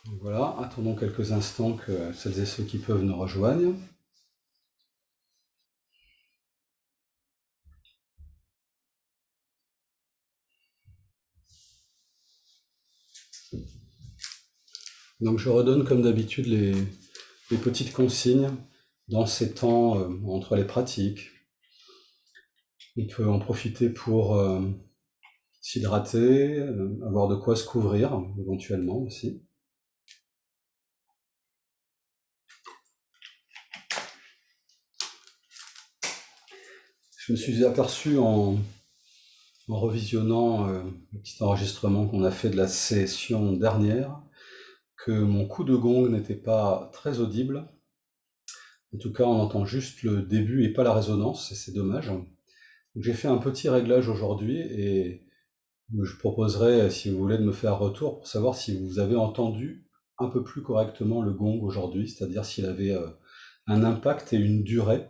Donc voilà, attendons quelques instants que celles et ceux qui peuvent nous rejoignent. Donc je redonne comme d'habitude les petites consignes dans ces temps entre les pratiques. On peut en profiter pour s'hydrater, avoir de quoi se couvrir éventuellement aussi. Je me suis aperçu en revisionnant le petit enregistrement qu'on a fait de la session dernière que mon coup de gong n'était pas très audible. En tout cas, on entend juste le début et pas la résonance, et c'est dommage. Donc, j'ai fait un petit réglage aujourd'hui et je proposerai, si vous voulez, de me faire un retour pour savoir si vous avez entendu un peu plus correctement le gong aujourd'hui, c'est-à-dire s'il avait un impact et une durée.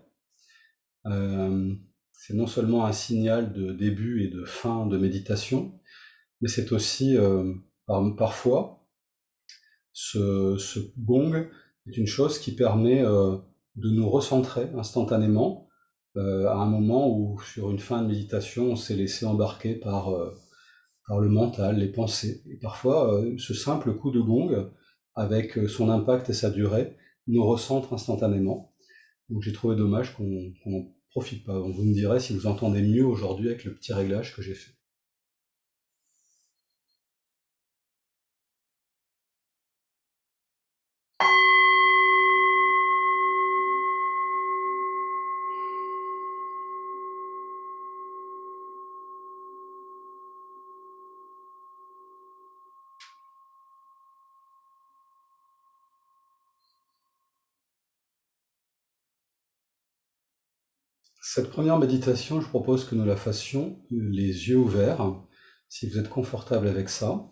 C'est non seulement un signal de début et de fin de méditation, mais c'est aussi parfois ce gong est une chose qui permet de nous recentrer instantanément à un moment où, sur une fin de méditation, on s'est laissé embarquer par le mental, les pensées. Et parfois, ce simple coup de gong, avec son impact et sa durée, nous recentre instantanément. Donc j'ai trouvé dommage qu'on n'en profite pas. Donc vous me direz si vous entendez mieux aujourd'hui avec le petit réglage que j'ai fait. Cette première méditation, je propose que nous la fassions les yeux ouverts, si vous êtes confortable avec ça.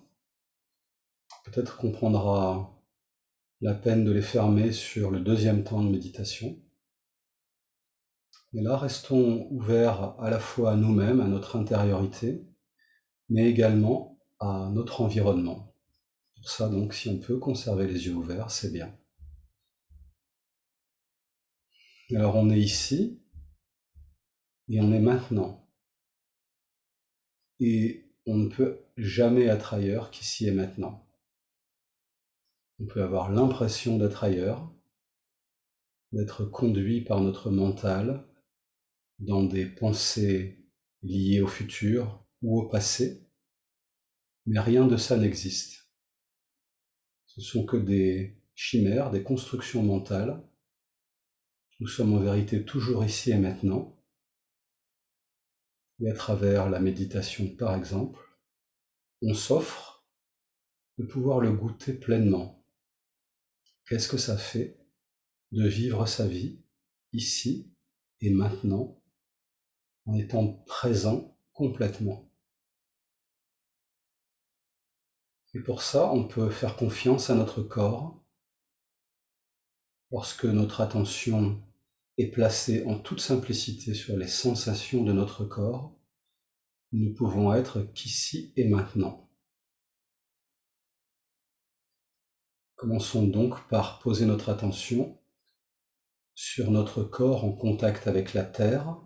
Peut-être qu'on prendra la peine de les fermer sur le deuxième temps de méditation. Et là, restons ouverts à la fois à nous-mêmes, à notre intériorité, mais également à notre environnement. Pour ça, donc, si on peut conserver les yeux ouverts, c'est bien. Alors, on est ici, et on est maintenant. Et on ne peut jamais être ailleurs qu'ici et maintenant. On peut avoir l'impression d'être ailleurs, d'être conduit par notre mental dans des pensées liées au futur ou au passé, mais rien de ça n'existe. Ce sont que des chimères, des constructions mentales. Nous sommes en vérité toujours ici et maintenant, et à travers la méditation par exemple, on s'offre de pouvoir le goûter pleinement. Qu'est-ce que ça fait de vivre sa vie ici et maintenant en étant présent complètement? Et pour ça, on peut faire confiance à notre corps. Lorsque notre attention est placée en toute simplicité sur les sensations de notre corps, nous ne pouvons être qu'ici et maintenant. Commençons donc par poser notre attention sur notre corps en contact avec la terre,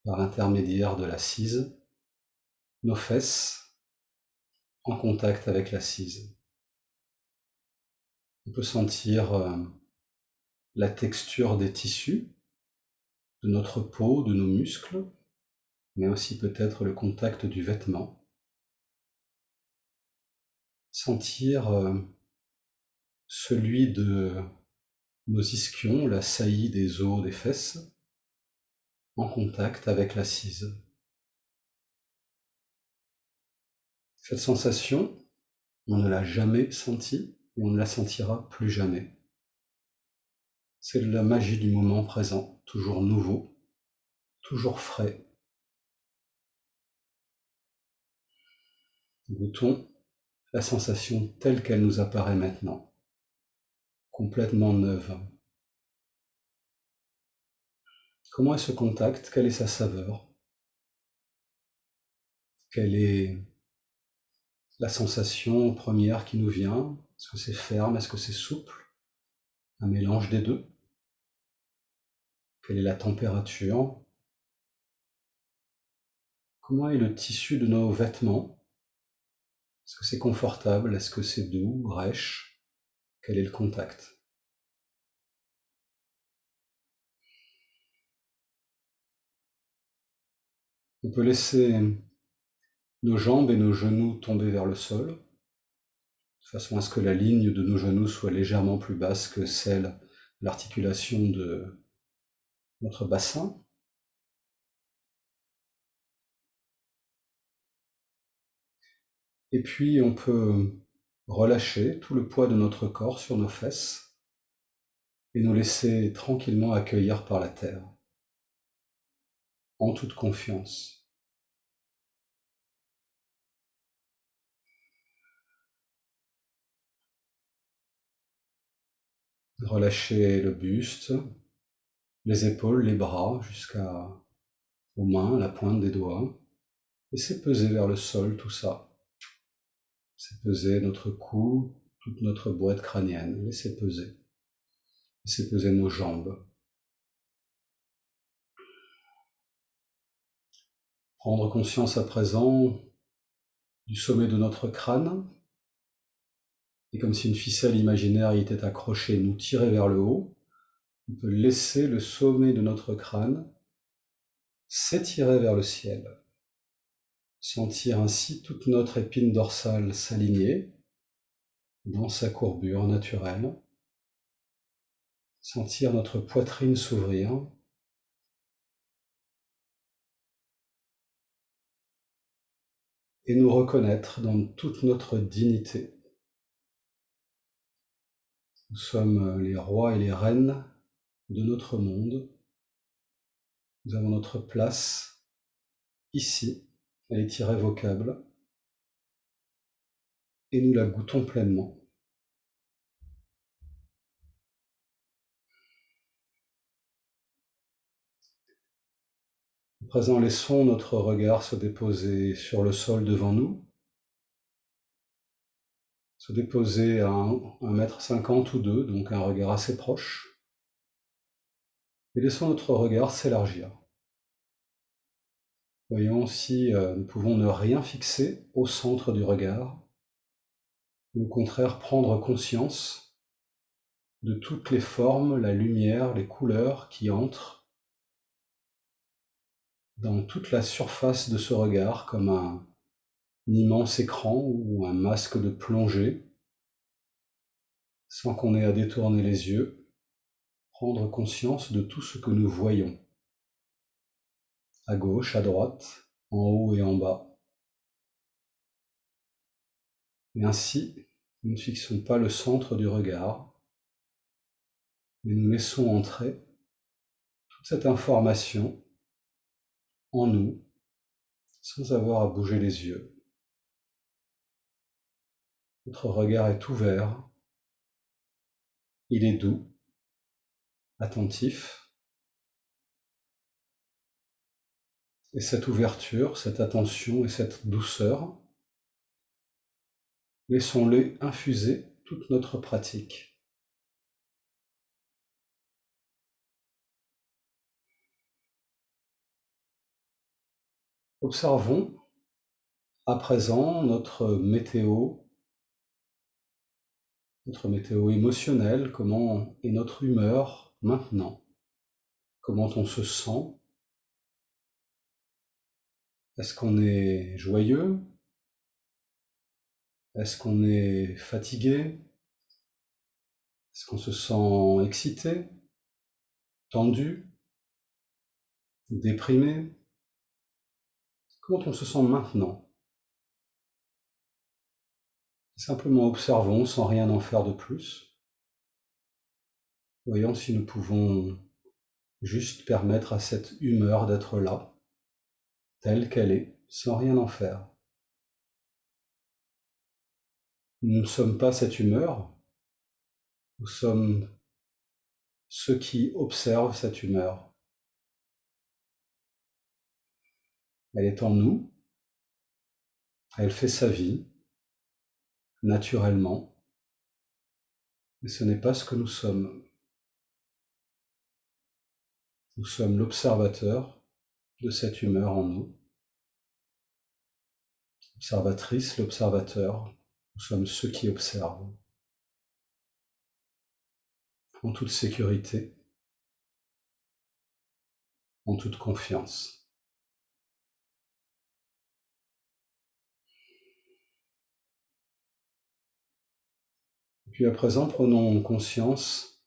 par l'intermédiaire de l'assise, nos fesses en contact avec l'assise. On peut sentir la texture des tissus, de notre peau, de nos muscles, mais aussi peut-être le contact du vêtement. Sentir celui de nos ischions, la saillie des os des fesses, en contact avec l'assise. Cette sensation, on ne l'a jamais sentie et on ne la sentira plus jamais. C'est la magie du moment présent, toujours nouveau, toujours frais. Goûtons la sensation telle qu'elle nous apparaît maintenant, complètement neuve. Comment est ce contact? Quelle est sa saveur? Quelle est la sensation première qui nous vient? Est-ce que c'est ferme? Est-ce que c'est souple? Un mélange des deux? Quelle est la température? Comment est le tissu de nos vêtements? Est-ce que c'est confortable? Est-ce que c'est doux, brèche? Quel est le contact? On peut laisser nos jambes et nos genoux tomber vers le sol, de façon à ce que la ligne de nos genoux soit légèrement plus basse que celle de l'articulation de notre bassin. Et puis on peut relâcher tout le poids de notre corps sur nos fesses et nous laisser tranquillement accueillir par la terre, en toute confiance. Relâcher le buste, les épaules, les bras, jusqu'aux mains, la pointe des doigts. Laissez peser vers le sol tout ça. Laissez peser notre cou, toute notre boîte crânienne. Laissez peser. Laissez peser nos jambes. Prendre conscience à présent du sommet de notre crâne, et comme si une ficelle imaginaire y était accrochée, nous tirer vers le haut. On peut laisser le sommet de notre crâne s'étirer vers le ciel. Sentir ainsi toute notre épine dorsale s'aligner dans sa courbure naturelle. Sentir notre poitrine s'ouvrir. Et nous reconnaître dans toute notre dignité. Nous sommes les rois et les reines de notre monde. Nous avons notre place ici, elle est irrévocable, et nous la goûtons pleinement. À présent, laissons notre regard se déposer sur le sol devant nous, se déposer à 1,50 m ou 2, donc un regard assez proche, et laissons notre regard s'élargir. Voyons si nous pouvons ne rien fixer au centre du regard, ou au contraire prendre conscience de toutes les formes, la lumière, les couleurs qui entrent dans toute la surface de ce regard comme un immense écran ou un masque de plongée, sans qu'on ait à détourner les yeux, prendre conscience de tout ce que nous voyons, à gauche, à droite, en haut et en bas. Et ainsi, nous ne fixons pas le centre du regard, mais nous laissons entrer toute cette information en nous, sans avoir à bouger les yeux. Notre regard est ouvert, il est doux, attentif, et cette ouverture, cette attention et cette douceur, laissons-les infuser toute notre pratique. Observons à présent notre météo émotionnelle, comment est notre humeur maintenant, comment on se sent. Est-ce qu'on est joyeux? Est-ce qu'on est fatigué? Est-ce qu'on se sent excité, tendu, déprimé? Comment on se sent maintenant? Simplement observons sans rien en faire de plus. Voyons si nous pouvons juste permettre à cette humeur d'être là, telle qu'elle est, sans rien en faire. Nous ne sommes pas cette humeur, nous sommes ceux qui observent cette humeur. Elle est en nous, elle fait sa vie, naturellement, Mais ce n'est pas ce que nous sommes. Nous sommes l'observateur de cette humeur en nous. L'observatrice, l'observateur, nous sommes ceux qui observent. En toute sécurité, en toute confiance. Et puis à présent, prenons conscience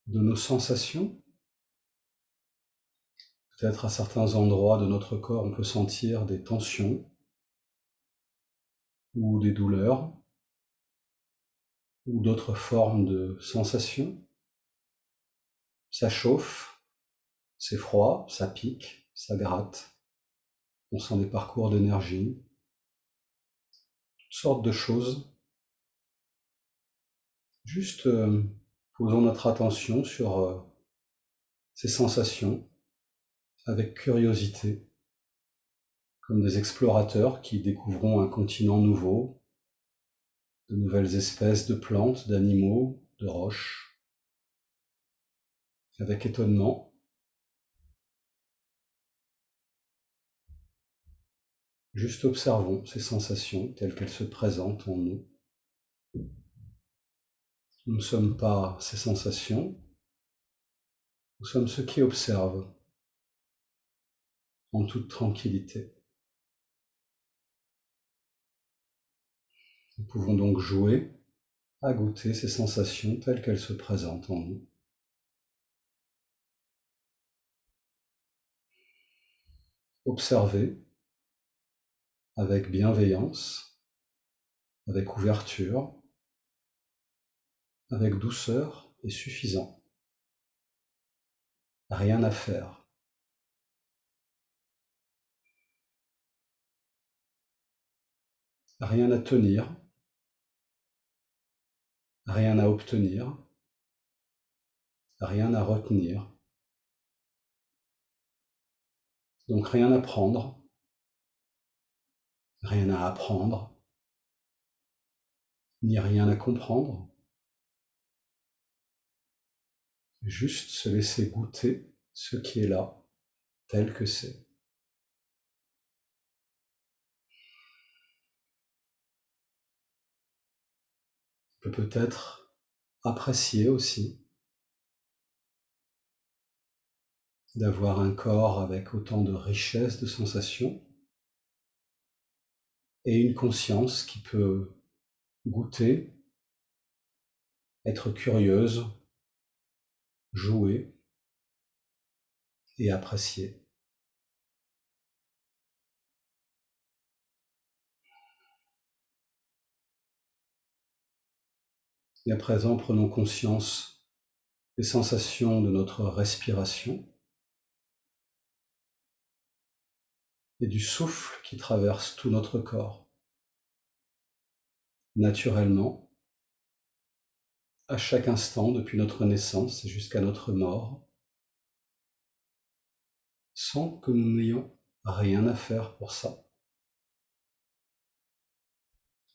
de nos sensations. Peut-être à certains endroits de notre corps, on peut sentir des tensions ou des douleurs ou d'autres formes de sensations. Ça chauffe, c'est froid, ça pique, ça gratte. On sent des parcours d'énergie, toutes sortes de choses. Juste posons notre attention sur ces sensations avec curiosité, comme des explorateurs qui découvriront un continent nouveau, de nouvelles espèces de plantes, d'animaux, de roches, avec étonnement. Juste observons ces sensations telles qu'elles se présentent en nous. Nous ne sommes pas ces sensations, nous sommes ceux qui observent en toute tranquillité. Nous pouvons donc jouer à goûter ces sensations telles qu'elles se présentent en nous. Observer avec bienveillance, avec ouverture, avec douceur et suffisant. Rien à faire. Rien à tenir, rien à obtenir, rien à retenir. Donc rien à prendre, rien à apprendre, ni rien à comprendre. Juste se laisser goûter ce qui est là, tel que c'est. On peut peut-être apprécier aussi d'avoir un corps avec autant de richesse de sensations et une conscience qui peut goûter, être curieuse, jouer et apprécier. Et à présent, prenons conscience des sensations de notre respiration et du souffle qui traverse tout notre corps. Naturellement, à chaque instant, depuis notre naissance et jusqu'à notre mort, sans que nous n'ayons rien à faire pour ça.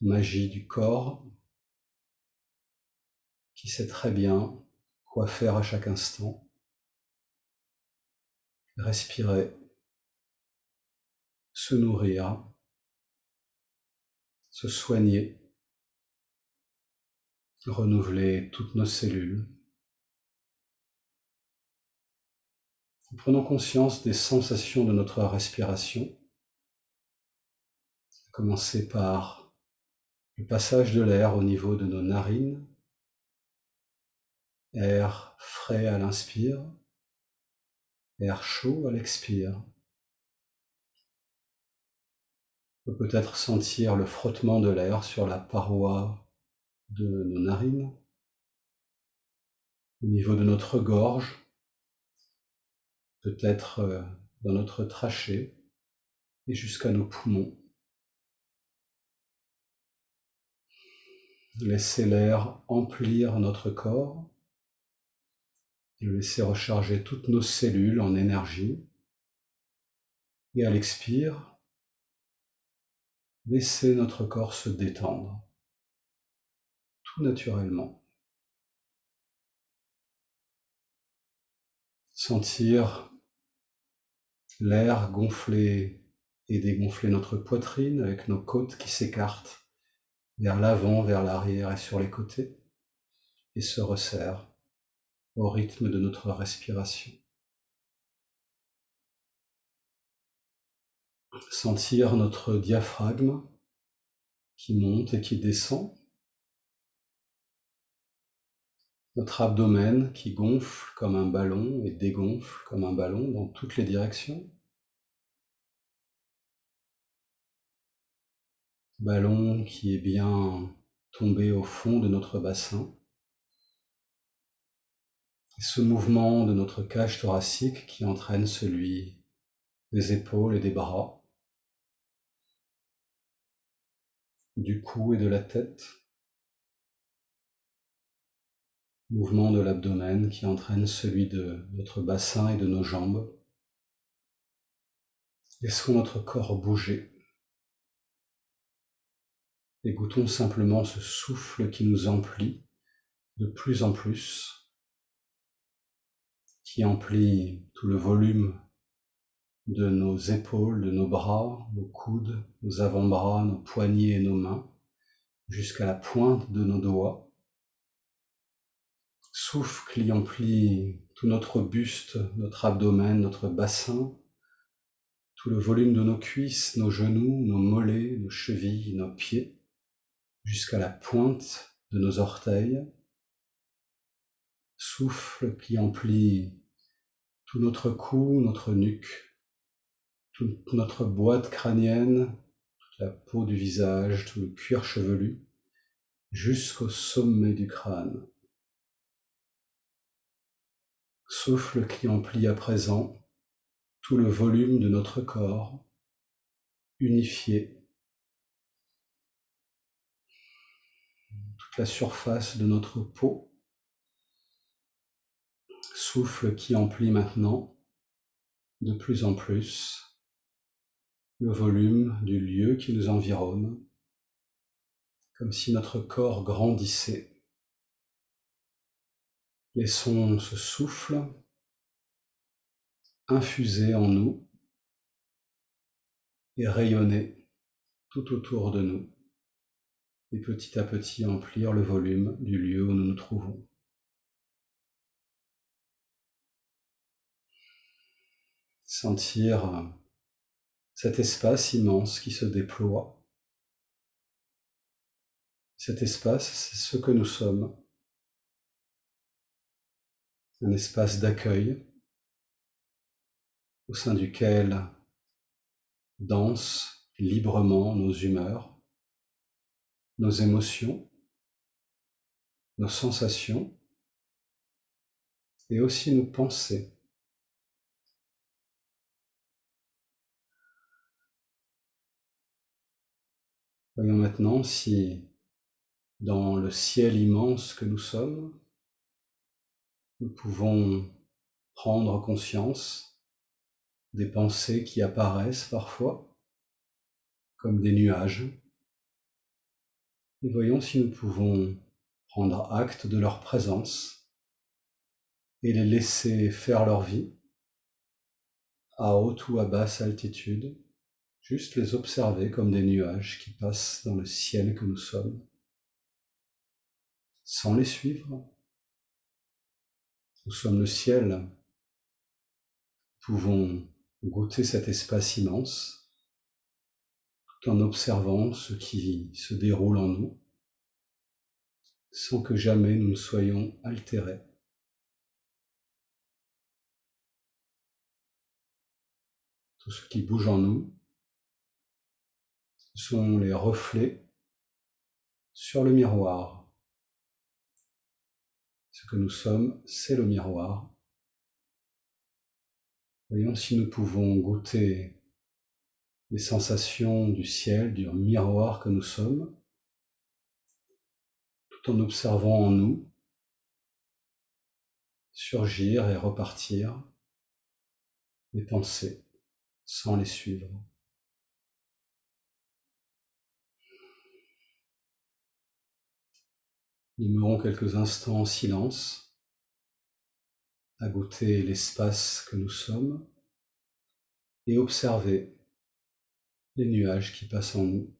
Magie du corps qui sait très bien quoi faire à chaque instant. Respirer, se nourrir, se soigner, renouveler toutes nos cellules. Prenons conscience des sensations de notre respiration, à commencer par le passage de l'air au niveau de nos narines, air frais à l'inspire, air chaud à l'expire. On peut peut-être sentir le frottement de l'air sur la paroi de nos narines, au niveau de notre gorge, peut-être dans notre trachée et jusqu'à nos poumons. Laisser l'air emplir notre corps et le laisser recharger toutes nos cellules en énergie. Et à l'expire, laisser notre corps se détendre, tout naturellement. Sentir l'air gonfler et dégonfler notre poitrine avec nos côtes qui s'écartent vers l'avant, vers l'arrière et sur les côtés et se resserrent au rythme de notre respiration. Sentir notre diaphragme qui monte et qui descend, notre abdomen qui gonfle comme un ballon et dégonfle comme un ballon dans toutes les directions. Ballon qui est bien tombé au fond de notre bassin. Et ce mouvement de notre cage thoracique qui entraîne celui des épaules et des bras, du cou et de la tête. Mouvement de l'abdomen qui entraîne celui de notre bassin et de nos jambes. Laissons notre corps bouger. Écoutons simplement ce souffle qui nous emplit de plus en plus, qui emplit tout le volume de nos épaules, de nos bras, nos coudes, nos avant-bras, nos poignets et nos mains, jusqu'à la pointe de nos doigts. Souffle qui emplit tout notre buste, notre abdomen, notre bassin, tout le volume de nos cuisses, nos genoux, nos mollets, nos chevilles, nos pieds, jusqu'à la pointe de nos orteils. Souffle qui emplit tout notre cou, notre nuque, toute notre boîte crânienne, toute la peau du visage, tout le cuir chevelu, jusqu'au sommet du crâne. Souffle qui emplit à présent tout le volume de notre corps, unifié, toute la surface de notre peau. Souffle qui emplit maintenant de plus en plus le volume du lieu qui nous environne, comme si notre corps grandissait. Laissons ce souffle infuser en nous et rayonner tout autour de nous, et petit à petit emplir le volume du lieu où nous nous trouvons. Sentir cet espace immense qui se déploie. Cet espace, c'est ce que nous sommes. Un espace d'accueil au sein duquel dansent librement nos humeurs, nos émotions, nos sensations et aussi nos pensées. Voyons maintenant si, dans le ciel immense que nous sommes, nous pouvons prendre conscience des pensées qui apparaissent parfois comme des nuages. Et voyons si nous pouvons prendre acte de leur présence et les laisser faire leur vie à haute ou à basse altitude, juste les observer comme des nuages qui passent dans le ciel que nous sommes, sans les suivre. Nous sommes le ciel, nous pouvons goûter cet espace immense tout en observant ce qui se déroule en nous, sans que jamais nous ne soyons altérés. Tout ce qui bouge en nous, ce sont les reflets sur le miroir. Ce que nous sommes, c'est le miroir. Voyons si nous pouvons goûter les sensations du ciel, du miroir que nous sommes, tout en observant en nous surgir et repartir des pensées sans les suivre. Nous demeurons quelques instants en silence, à goûter l'espace que nous sommes et observer les nuages qui passent en nous.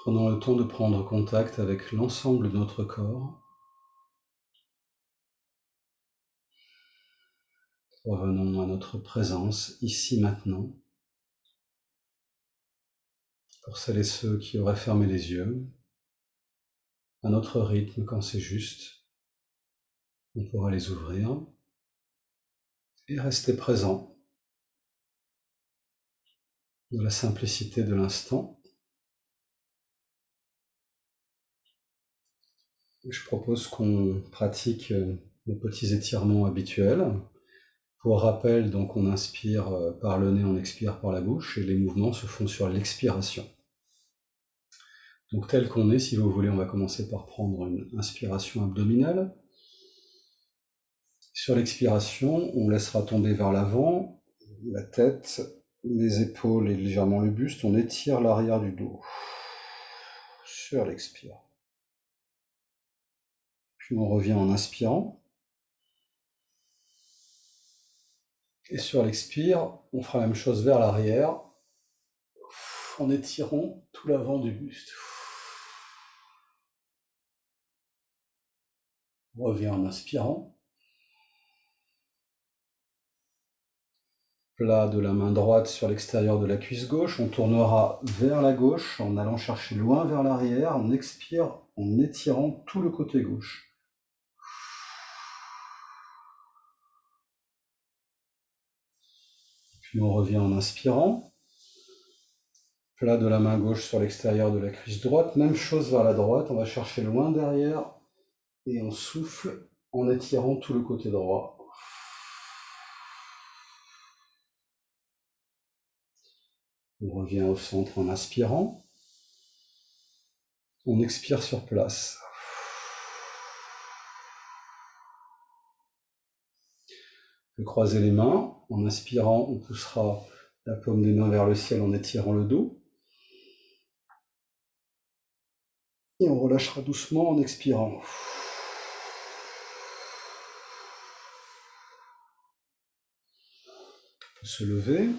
Prenons le temps de prendre contact avec l'ensemble de notre corps. Revenons à notre présence, ici, maintenant. Pour celles et ceux qui auraient fermé les yeux, à notre rythme quand c'est juste, on pourra les ouvrir et rester présent dans la simplicité de l'instant. Je propose qu'on pratique nos petits étirements habituels. Pour rappel, donc on inspire par le nez, on expire par la bouche, et les mouvements se font sur l'expiration. Donc tel qu'on est, si vous voulez, on va commencer par prendre une inspiration abdominale. Sur l'expiration, on laissera tomber vers l'avant la tête, les épaules et légèrement le buste. On étire l'arrière du dos. Sur l'expire. Puis on revient en inspirant. Et sur l'expire, on fera la même chose vers l'arrière, en étirant tout l'avant du buste. On revient en inspirant. Plat de la main droite sur l'extérieur de la cuisse gauche. On tournera vers la gauche en allant chercher loin vers l'arrière. On expire en étirant tout le côté gauche. Puis on revient en inspirant. Plat de la main gauche sur l'extérieur de la cuisse droite. Même chose vers la droite. On va chercher loin derrière et on souffle en étirant tout le côté droit. On revient au centre en inspirant. On expire sur place. On peut croiser les mains. En inspirant, on poussera la paume des mains vers le ciel en étirant le dos. Et on relâchera doucement en expirant. On peut se lever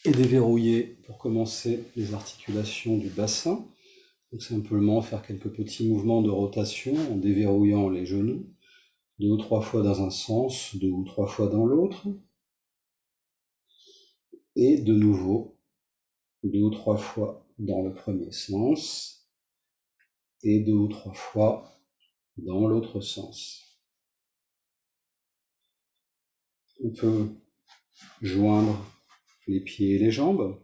et déverrouiller pour commencer les articulations du bassin. Donc simplement faire quelques petits mouvements de rotation en déverrouillant les genoux, 2 ou 3 fois dans un sens, 2 ou 3 fois dans l'autre. Et de nouveau, 2 ou 3 fois dans le premier sens, et 2 ou 3 fois dans l'autre sens. On peut joindre les pieds et les jambes,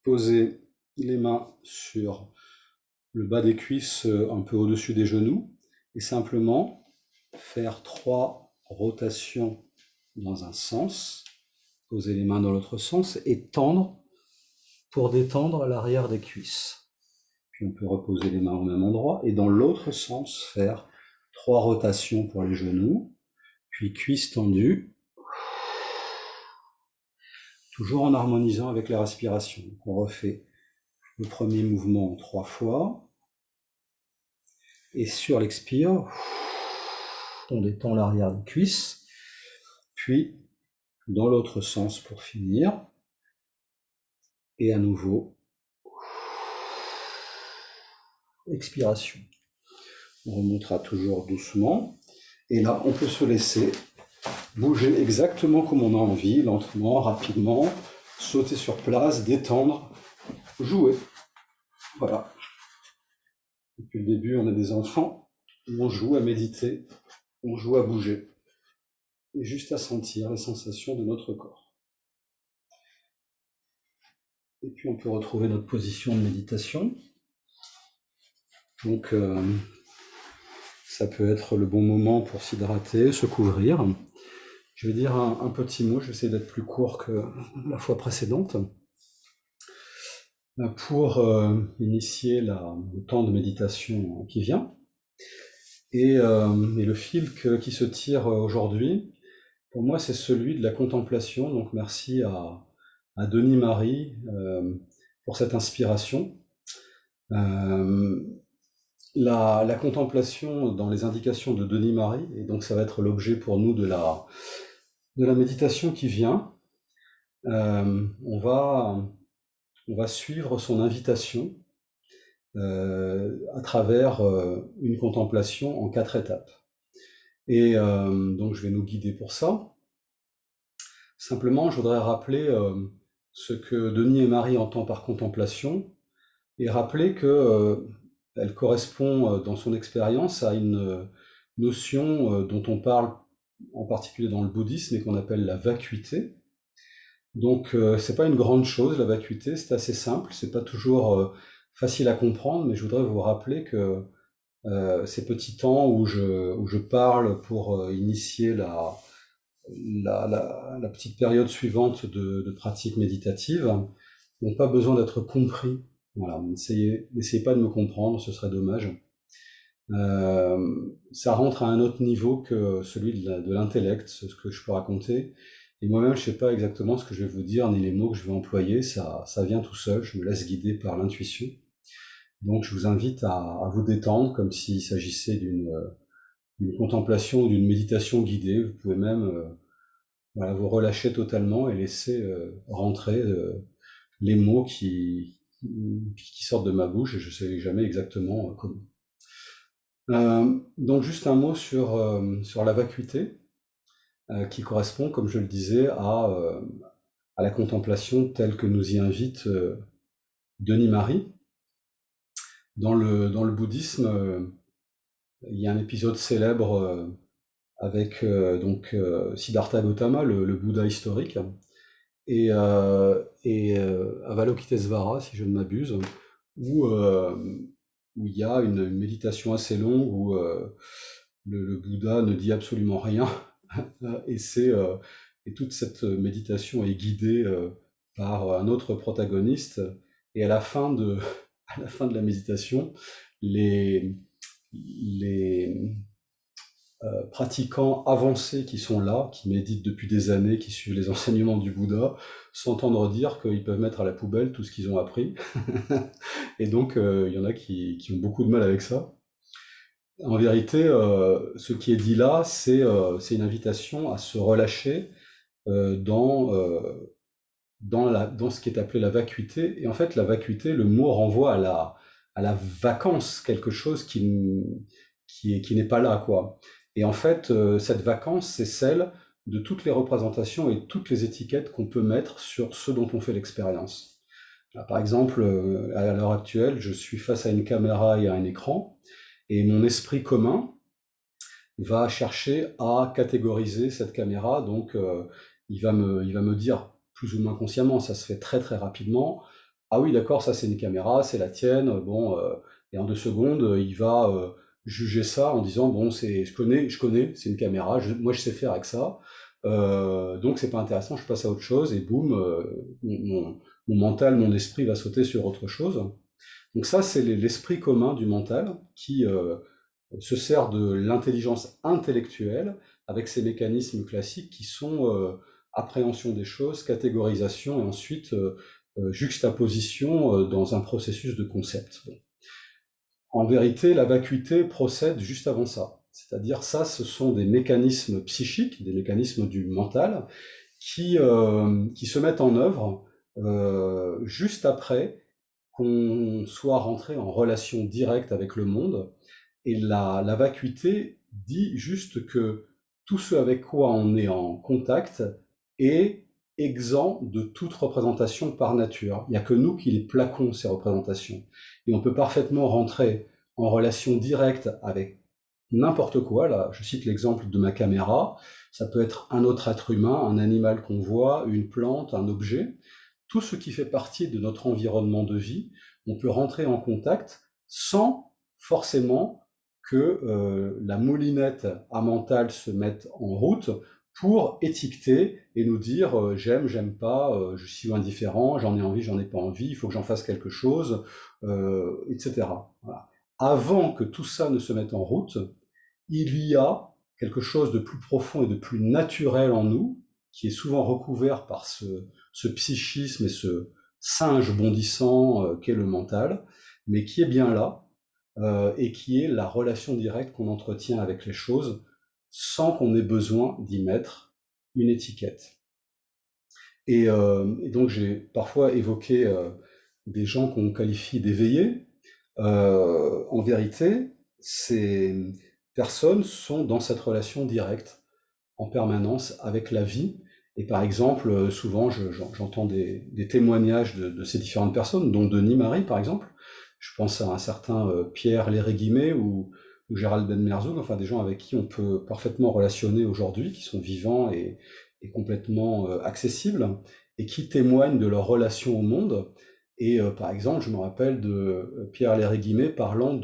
poser les mains sur le bas des cuisses un peu au-dessus des genoux, et simplement faire 3 rotations dans un sens, poser les mains dans l'autre sens, et tendre pour détendre l'arrière des cuisses. Puis on peut reposer les mains au même endroit, et dans l'autre sens, faire 3 rotations pour les genoux, puis cuisses tendues, toujours en harmonisant avec la respiration. Donc on refait le premier mouvement 3 fois, et sur l'expire, on détend l'arrière des cuisses, puis dans l'autre sens pour finir, et à nouveau, expiration. On remontera toujours doucement, et là on peut se laisser bouger exactement comme on a envie, lentement, rapidement, sauter sur place, détendre, jouer. Voilà. Depuis le début, on a des enfants, on joue à méditer, on joue à bouger, et juste à sentir les sensations de notre corps. Et puis on peut retrouver notre position de méditation. Donc ça peut être le bon moment pour s'hydrater, se couvrir. Je vais dire un petit mot, je vais essayer d'être plus court que la fois précédente. Pour initier le temps de méditation qui vient. Et le fil qui se tire aujourd'hui, pour moi, c'est celui de la contemplation. Donc merci à Denis Marie pour cette inspiration. La contemplation dans les indications de Denis Marie, et donc ça va être l'objet pour nous de la méditation qui vient. On va suivre son invitation à travers une contemplation en 4 étapes. Et donc je vais nous guider pour ça. Simplement, je voudrais rappeler ce que Denis et Marie entendent par contemplation, et rappeler que elle correspond dans son expérience à une notion dont on parle en particulier dans le bouddhisme et qu'on appelle la vacuité. Donc c'est pas une grande chose la vacuité, c'est assez simple, c'est pas toujours facile à comprendre, mais je voudrais vous rappeler que ces petits temps où je parle pour initier la petite période suivante de pratique méditative n'ont pas besoin d'être compris. Voilà, n'essayez pas de me comprendre, ce serait dommage. Ça rentre à un autre niveau que celui de l'intellect, ce que je peux raconter. Et moi-même, je sais pas exactement ce que je vais vous dire, ni les mots que je vais employer, ça vient tout seul, je me laisse guider par l'intuition. Donc je vous invite à vous détendre comme s'il s'agissait d'une contemplation ou d'une méditation guidée. Vous pouvez même vous relâcher totalement et laisser rentrer les mots qui sortent de ma bouche, et je ne sais jamais exactement comment. Donc juste un mot sur la vacuité, qui correspond, comme je le disais, à la contemplation telle que nous y invite Denis Marie. Dans le bouddhisme, il y a un épisode célèbre avec Siddhartha Gautama, le Bouddha historique, et Avalokitesvara, si je ne m'abuse, où il y a une méditation assez longue où le Bouddha ne dit absolument rien, et c'est et toute cette méditation est guidée par un autre protagoniste, et à la fin de, à la fin de la méditation, les, les pratiquants avancés qui sont là, qui méditent depuis des années, qui suivent les enseignements du Bouddha, s'entendent dire qu'ils peuvent mettre à la poubelle tout ce qu'ils ont appris. Et donc, il y en a qui ont beaucoup de mal avec ça. En vérité, ce qui est dit là, c'est une invitation à se relâcher dans ce qui est appelé la vacuité. Et en fait, la vacuité, le mot renvoie à la vacance, quelque chose qui n'est pas là, quoi. Et en fait, cette vacance, c'est celle de toutes les représentations et toutes les étiquettes qu'on peut mettre sur ce dont on fait l'expérience. Par exemple, à l'heure actuelle, je suis face à une caméra et à un écran, et mon esprit commun va chercher à catégoriser cette caméra, donc il va me dire, plus ou moins consciemment, ça se fait très très rapidement, ah oui d'accord, ça c'est une caméra, c'est la tienne, bon, et en 2 secondes, il va juger ça en disant, bon, je connais, c'est une caméra, moi je sais faire avec ça, donc c'est pas intéressant, je passe à autre chose, et boum, mon mental, mon esprit va sauter sur autre chose. Donc ça, c'est l'esprit commun du mental qui se sert de l'intelligence intellectuelle avec ses mécanismes classiques qui sont appréhension des choses, catégorisation et ensuite juxtaposition dans un processus de concept. Bon. En vérité, la vacuité procède juste avant ça. C'est-à-dire ça, ce sont des mécanismes psychiques, des mécanismes du mental qui se mettent en œuvre juste après qu'on soit rentré en relation directe avec le monde. Et la vacuité dit juste que tout ce avec quoi on est en contact est exempt de toute représentation par nature. Il n'y a que nous qui les plaquons, ces représentations. Et on peut parfaitement rentrer en relation directe avec n'importe quoi. Là, je cite l'exemple de ma caméra. Ça peut être un autre être humain, un animal qu'on voit, une plante, un objet. Tout ce qui fait partie de notre environnement de vie, on peut rentrer en contact sans forcément que la moulinette à mental se mette en route pour étiqueter et nous dire j'aime, j'aime pas, je suis indifférent, j'en ai envie, j'en ai pas envie, il faut que j'en fasse quelque chose, etc. Voilà. Avant que tout ça ne se mette en route, il y a quelque chose de plus profond et de plus naturel en nous, qui est souvent recouvert par ce psychisme et ce singe bondissant qu'est le mental, mais qui est bien là, et qui est la relation directe qu'on entretient avec les choses sans qu'on ait besoin d'y mettre une étiquette. Et donc j'ai parfois évoqué des gens qu'on qualifie d'éveillés. En vérité, ces personnes sont dans cette relation directe en permanence avec la vie. Et par exemple, souvent j'entends des témoignages de ces différentes personnes, dont Denis Marie par exemple. Je pense à un certain Pierre Léry-Guimet ou Gérald Ben Merzoug, enfin des gens avec qui on peut parfaitement relationner aujourd'hui, qui sont vivants et complètement accessibles, et qui témoignent de leur relation au monde. Et par exemple, je me rappelle de Pierre Léry-Guimet parlant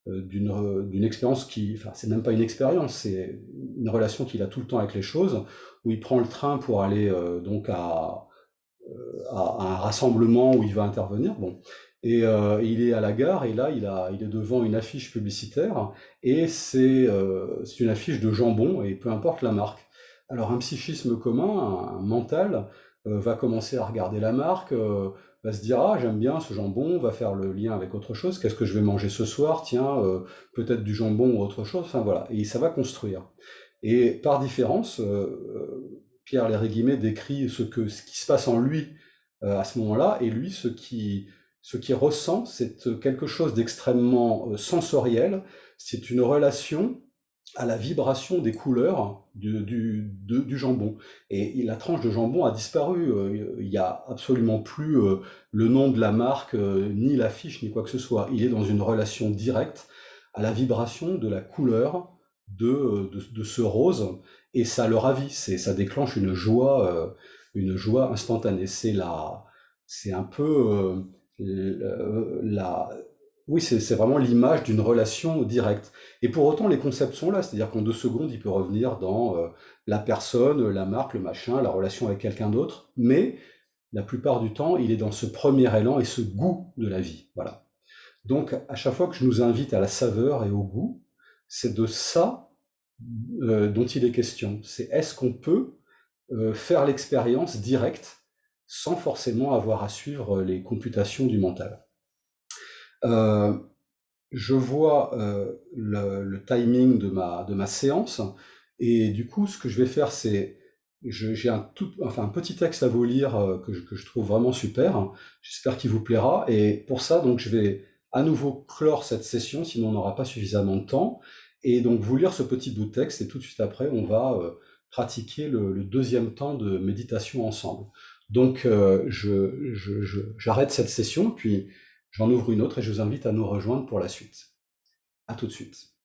d'une expérience enfin c'est même pas une expérience, c'est une relation qu'il a tout le temps avec les choses, où il prend le train pour aller donc à un rassemblement où il va intervenir. Bon. Et il est à la gare, et là, il est devant une affiche publicitaire, et c'est une affiche de jambon, et peu importe la marque. Alors, un psychisme commun, un mental, va commencer à regarder la marque, va se dire, ah, j'aime bien ce jambon, va faire le lien avec autre chose, qu'est-ce que je vais manger ce soir, tiens, peut-être du jambon ou autre chose, enfin voilà, et ça va construire. Et par différence, Pierre Léry-Guimet décrit ce qui se passe en lui à ce moment-là, et lui, ce qui ressent, c'est quelque chose d'extrêmement sensoriel, c'est une relation à la vibration des couleurs du jambon. Et la tranche de jambon a disparu, il n'y a absolument plus le nom de la marque, ni l'affiche, ni quoi que ce soit. Il est dans une relation directe à la vibration de la couleur de ce rose, et ça le ravit, ça déclenche une joie instantanée. C'est un peu la Oui, c'est vraiment l'image d'une relation directe. Et pour autant, les concepts sont là, c'est-à-dire qu'en 2 secondes, il peut revenir dans la personne, la marque, le machin, la relation avec quelqu'un d'autre, mais la plupart du temps, il est dans ce premier élan et ce goût de la vie. Voilà. Donc, à chaque fois que je nous invite à la saveur et au goût, c'est de ça dont il est question. C'est est-ce qu'on peut faire l'expérience directe sans forcément avoir à suivre les computations du mental. Euh, je vois le timing de ma séance et du coup, ce que je vais faire, c'est j'ai un petit texte à vous lire que je trouve vraiment super. J'espère qu'il vous plaira. Et pour ça, donc, je vais à nouveau clore cette session, sinon on n'aura pas suffisamment de temps. Et donc, vous lire ce petit bout de texte et tout de suite après, on va pratiquer le deuxième temps de méditation ensemble. Donc, j'arrête cette session, puis j'en ouvre une autre et je vous invite à nous rejoindre pour la suite. À tout de suite.